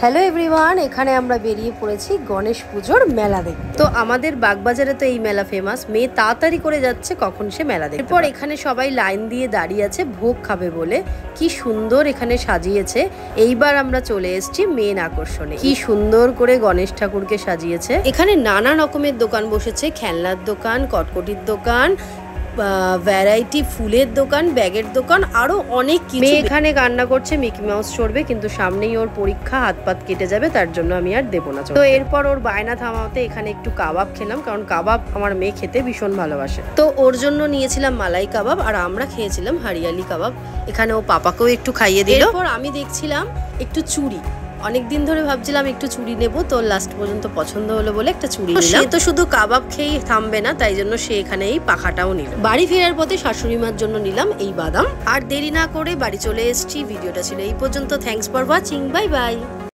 Hello everyone, এখানে আমরা বেরিয়ে পড়েছি গণেশ পুজোর মেলা দেখতে। তো আমাদের বাগবাজারে তো এই মেলা ফেমাস। মেয়ে তাড়াতাড়ি করে যাচ্ছে কখন সে মেলা দেখতে। এরপর এখানে সবাই লাইন দিয়ে দাঁড়িয়ে আছে ভোগ খাবে বলে। কি সুন্দর এখানে সাজিয়েছে। এইবার আমরা চলে এসেছি মেন আকর্ষণে। কি সুন্দর করে গণেশ ঠাকুরকে সাজিয়েছে। এখানে নানা রকমের দোকান বসেছে, খেলনার দোকান, কটকটির দোকান, ভ্যারাইটি ফুলের দোকান, ব্যাগের দোকান, আরো অনেক কিছু। মেয়ে এখানে কান্না করছে মিকি মাউস চড়বে, কিন্তু সামনেই ওর পরীক্ষা, হাত পাত কেটে যাবে, তার জন্য আমি আর দেবো না। তো এরপর ওর বায়না থামাতে এখানে একটু কাবাব খেলাম, কারণ কাবাব আমার মেয়ে খেতে ভীষণ ভালোবাসে। তো ওর জন্য নিয়েছিলাম মালাই কাবাব আর আমরা খেয়েছিলাম হরিয়ালি কাবাব। এখানে ও পাপাকেও একটু খাইয়ে দিল। এরপর আমি দেখছিলাম একটু চুড়ি, অনেকদিন ধরে ভাবছিলাম একটু চুড়ি নেবো, তো লাস্ট পর্যন্ত পছন্দ হলো বলে একটা চুড়ি নিলাম। সে তো শুধু কাবাব খেয়েই থামবে না, তাই জন্য সে এখানে এই পাখাটাও নিল। বাড়ি ফেরার পথে শাশুড়ি মার জন্য নিলাম এই বাদাম। আর দেরি না করে বাড়ি চলে এসেছি। ভিডিওটা ছিল এই পর্যন্ত। Thanks for watching, bye bye.